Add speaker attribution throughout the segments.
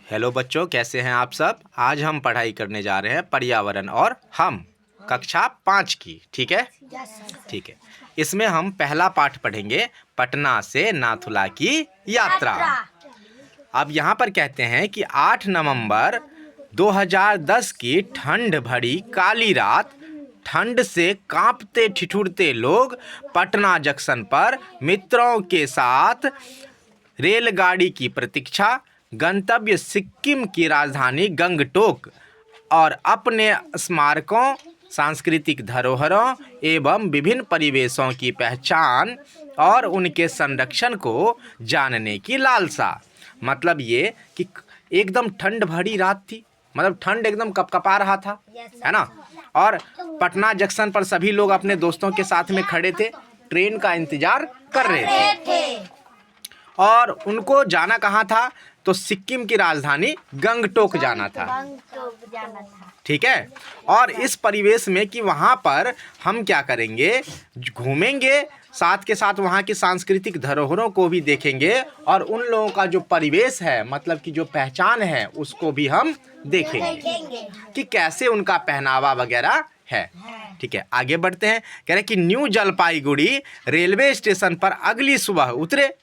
Speaker 1: Hello बच्चों, कैसे हैं आप सब। आज हम पढ़ाई करने जा रहे हैं पर्यावरण और हम कक्षा 5 की। ठीक है। ठीक है। इसमें हम पहला पाठ पढ़ेंगे, पटना से नाथुला की यात्रा। अब यहाँ पर कहते हैं कि 8 नवंबर 2010 की ठंड भरी काली रात, ठंड से कांपते ठिठुरते लोग पटना जंक्शन पर मित्रों के साथ रेलगाड़ी की प्रतीक्षा, गंतव्य सिक्किम की राजधानी गंगटोक और अपने स्मारकों, सांस्कृतिक धरोहरों एवं विभिन्न परिवेशों की पहचान और उनके संरक्षण को जानने की लालसा। मतलब ये कि एकदम ठंड भरी रात थी, मतलब ठंड एकदम कपकपा रहा था, है ना। और पटना जंक्शन पर सभी लोग अपने दोस्तों के साथ में खड़े थे, ट्रेन का इंतजार कर रहे थे। और उनको जाना कहाँ था, तो सिक्किम की राजधानी गंगटोक जाना था। ठीक है। और इस परिवेश में कि वहाँ पर हम क्या करेंगे, घूमेंगे, साथ के साथ वहाँ की सांस्कृतिक धरोहरों को भी देखेंगे और उन लोगों का जो परिवेश है, मतलब कि जो पहचान है, उसको भी हम देखेंगे कि कैसे उनका पहनावा वगैरह है। ठीक है, आगे बढ़ते हैं। कह रहे कि न्यू जलपाईगुड़ी रेलवे स्टेशन पर अगली सुबह उतरे।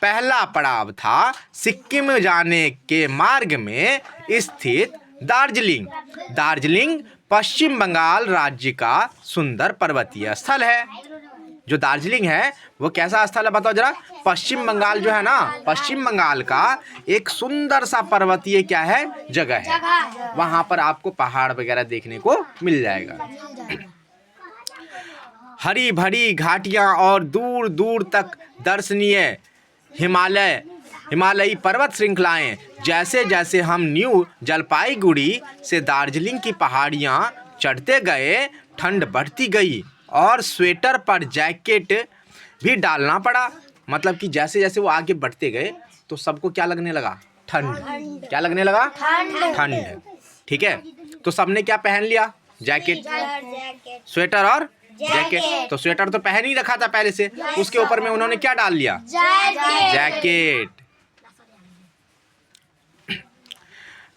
Speaker 1: पहला पड़ाव था सिक्किम जाने के मार्ग में स्थित दार्जिलिंग। दार्जिलिंग पश्चिम बंगाल राज्य का सुंदर पर्वतीय स्थल है। जो दार्जिलिंग है वो कैसा स्थल है बताओ जरा। पश्चिम बंगाल जो है ना, पश्चिम बंगाल का एक सुंदर सा पर्वतीय क्या है, जगह है। वहां पर आपको पहाड़ वगैरह देखने को मिल जाएगा। हरी भरी घाटियां और दूर दूर तक दर्शनीय हिमालयी पर्वत श्रृंखलाएं। जैसे जैसे हम न्यू जलपाईगुड़ी से दार्जिलिंग की पहाड़ियां चढ़ते गए, ठंड बढ़ती गई और स्वेटर पर जैकेट भी डालना पड़ा। मतलब कि जैसे जैसे वो आगे बढ़ते गए तो सबको क्या लगने लगा, ठंड। क्या लगने लगा, ठंड। ठीक है। तो सबने क्या पहन लिया, जैकेट, स्वेटर और जैकेट। तो स्वेटर तो पहन ही रखा था पहले से, उसके ऊपर में उन्होंने क्या डाल लिया, जैकेट।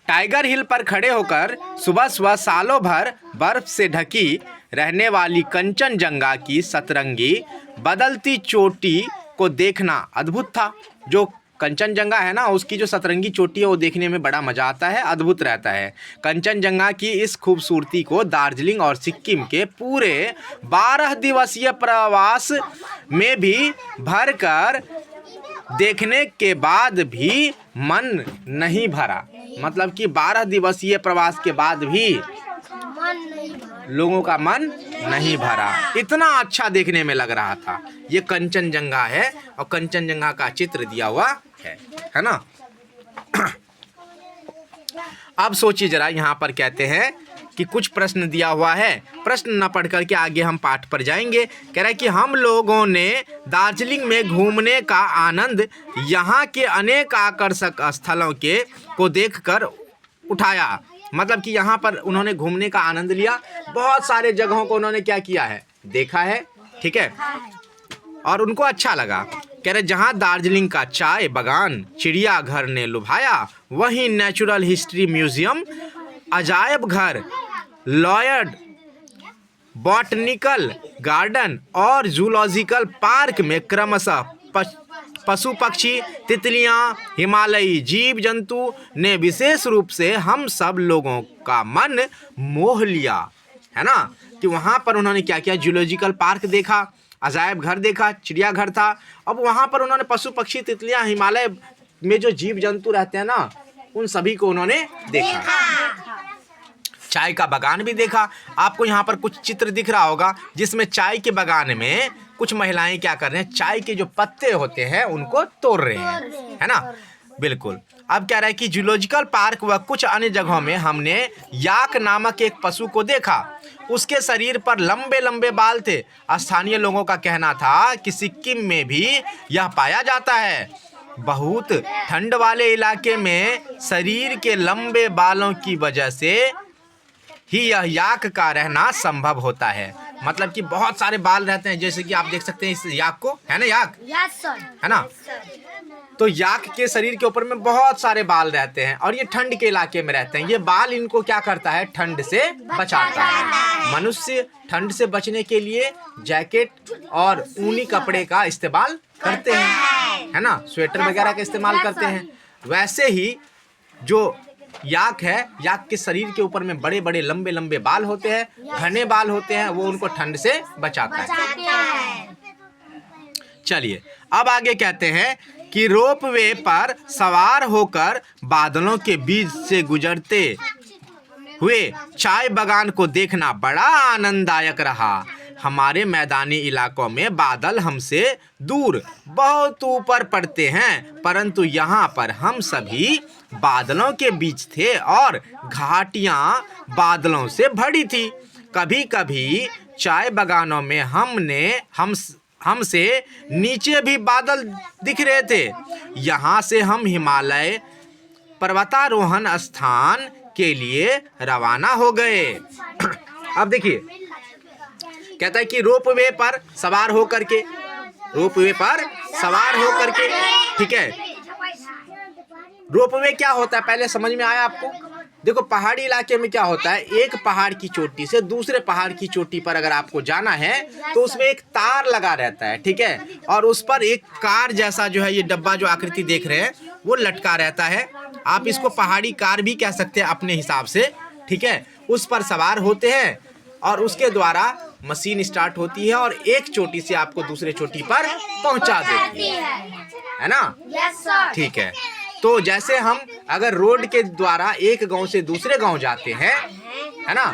Speaker 1: टाइगर हिल पर खड़े होकर सुबह सुबह सालों भर बर्फ से ढकी रहने वाली कंचनजंगा की सतरंगी बदलती चोटी को देखना अद्भुत था। जो कंचनजंगा है ना, उसकी जो सतरंगी चोटी है वो देखने में बड़ा मज़ा आता है, अद्भुत रहता है। कंचनजंगा की इस खूबसूरती को दार्जिलिंग और सिक्किम के पूरे 12 दिवसीय प्रवास में भी भरकर देखने के बाद भी मन नहीं भरा। मतलब कि 12 दिवसीय प्रवास के बाद भी लोगों का मन नहीं भरा, इतना अच्छा देखने में लग रहा था। ये कंचनजंगा है और कंचनजंगा का चित्र दिया हुआ है ना। अब सोचिए जरा, यहाँ पर कहते हैं कि कुछ प्रश्न दिया हुआ है, प्रश्न न पढ़ करके आगे हम पाठ पर जाएंगे। कह रहा है कि हम लोगों ने दार्जिलिंग में घूमने का आनंद यहाँ के अनेक आकर्षक स्थलों के को देखकर उठाया। मतलब कि यहाँ पर उन्होंने घूमने का आनंद लिया, बहुत सारे जगहों को उन्होंने क्या किया है, देखा है। ठीक है। और उनको अच्छा लगा। कह रहे जहाँ दार्जिलिंग का चाय बागान चिड़ियाघर ने लुभाया, वहीं नेचुरल हिस्ट्री म्यूजियम, अजायब घर, लॉयड बॉटनिकल गार्डन और जूलॉजिकल पार्क में क्रमशः पशु पक्षी, तितलियां, हिमालयी जीव जंतु ने विशेष रूप से हम सब लोगों का मन मोह लिया, है ना। कि वहाँ पर उन्होंने क्या किया, जूलॉजिकल पार्क देखा, अजायब घर देखा, चिड़ियाघर था। अब वहाँ पर उन्होंने पशु पक्षी, तितलियां, हिमालय में जो जीव जंतु रहते हैं ना, उन सभी को उन्होंने देखा। चाय का बागान भी देखा। आपको यहाँ पर कुछ चित्र दिख रहा होगा जिसमें चाय के बागान में कुछ महिलाएं क्या कर रहे हैं, चाय के जो पत्ते होते हैं उनको तोड़ रहे हैं, है ना। बिल्कुल। अब कह रहा है कि जूलॉजिकल पार्क व कुछ अन्य जगहों में हमने याक नामक एक पशु को देखा। उसके शरीर पर लंबे लंबे बाल थे। स्थानीय लोगों का कहना था कि सिक्किम में भी यह पाया जाता है। बहुत ठंड वाले इलाके में शरीर के लंबे बालों की वजह से ही यह याक का रहना संभव होता है। मतलब कि बहुत सारे बाल रहते हैं, जैसे कि आप देख सकते हैं इस याक को, है ना, याक है ना। तो याक के शरीर के ऊपर में बहुत सारे बाल रहते हैं और ये ठंड के इलाके में रहते हैं। ये बाल इनको क्या करता है, ठंड से बचाता है। मनुष्य ठंड से बचने के लिए जैकेट और ऊनी कपड़े का इस्तेमाल करते हैं, है ना, स्वेटर वगैरह का इस्तेमाल करते हैं। वैसे ही जो याक है, याक के शरीर के ऊपर में बड़े बड़े लंबे लंबे बाल होते हैं, घने बाल होते हैं, वो उनको ठंड से बचाता है। चलिए अब आगे कहते हैं कि रोपवे पर सवार होकर बादलों के बीच से गुजरते हुए चाय बागान को देखना बड़ा आनंददायक रहा। हमारे मैदानी इलाकों में बादल हमसे दूर बहुत ऊपर पड़ते हैं, परंतु यहाँ पर हम सभी बादलों के बीच थे और घाटियाँ बादलों से भरी थी। कभी कभी चाय बागानों में हमसे नीचे भी बादल दिख रहे थे। यहाँ से हम हिमालय पर्वतारोहण स्थान के लिए रवाना हो गए। अब देखिए, कहता है कि रोपवे पर सवार होकर के, ठीक है। रोपवे क्या होता है पहले समझ में आया आपको? देखो पहाड़ी इलाके में क्या होता है, एक पहाड़ की चोटी से दूसरे पहाड़ की चोटी पर अगर आपको जाना है तो उसमें एक तार लगा रहता है, ठीक है, और उस पर एक कार जैसा जो है ये डब्बा जो आकृति देख रहे हैं वो लटका रहता है। आप इसको पहाड़ी कार भी कह सकते हैं अपने हिसाब से, ठीक है। उस पर सवार होते हैं और उसके द्वारा मशीन स्टार्ट होती है और एक चोटी से आपको दूसरे चोटी पर पहुंचा देती है ना, ठीक है। तो जैसे हम अगर रोड के द्वारा एक गांव से दूसरे गांव जाते हैं, है ना,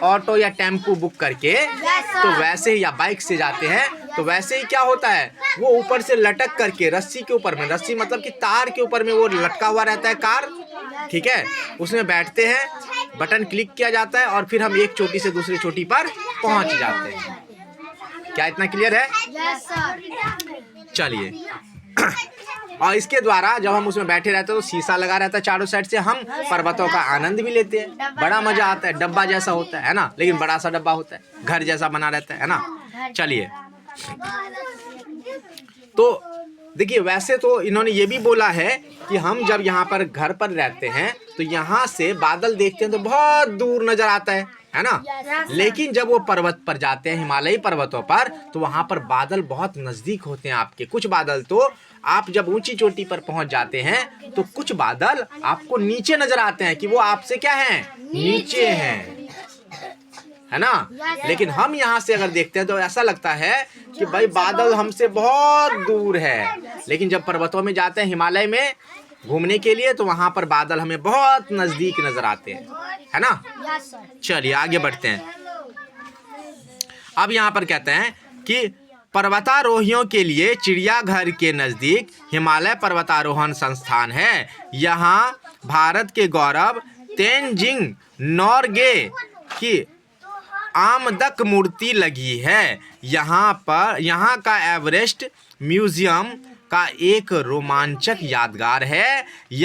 Speaker 1: ऑटो या टेम्पो बुक करके, तो वैसे ही या बाइक से जाते हैं तो वैसे ही क्या होता है, वो ऊपर से लटक करके रस्सी के ऊपर में, रस्सी मतलब कि तार के ऊपर में वो लटका हुआ रहता है कार, ठीक है। उसमें बैठते हैं, बटन क्लिक किया जाता है और फिर हम एक चोटी से दूसरी चोटी पर पहुंच जाते हैं। क्या इतना क्लियर है? चलिए और इसके द्वारा जब हम उसमें बैठे रहते हैं तो शीशा लगा रहता है चारों साइड से, हम पर्वतों का आनंद भी लेते हैं, बड़ा मजा आता है। डब्बा जैसा होता है ना, लेकिन बड़ा सा डब्बा होता है, घर जैसा बना रहता है ना। चलिए तो देखिए, वैसे तो इन्होंने ये भी बोला है कि हम जब यहाँ पर घर पर रहते हैं तो यहाँ से बादल देखते हैं तो बहुत दूर नजर आता है ना, लेकिन जब वो पर्वत पर जाते हैं, हिमालयी पर्वतों पर, तो वहाँ पर बादल बहुत नजदीक होते हैं आपके। कुछ बादल तो आप जब ऊंची चोटी पर पहुंच जाते हैं तो कुछ बादल आपको नीचे नजर आते हैं कि वो आपसे क्या हैं, नीचे हैं, है ना। लेकिन हम यहाँ से अगर देखते हैं तो ऐसा लगता है कि भाई बादल हमसे बहुत दूर है। लेकिन जब पर्वतों में जाते हैं, हिमालय में घूमने के लिए, तो वहां पर बादल हमें बहुत नजदीक नजर आते हैं, है ना। चलिए आगे बढ़ते हैं। अब यहाँ पर कहते हैं कि पर्वतारोहियों के लिए चिड़ियाघर के नजदीक हिमालय पर्वतारोहण संस्थान है। यहाँ भारत के गौरव तेनजिंग नोर्गे की आमदक मूर्ति लगी है। यहाँ का एवरेस्ट म्यूजियम का एक रोमांचक यादगार है।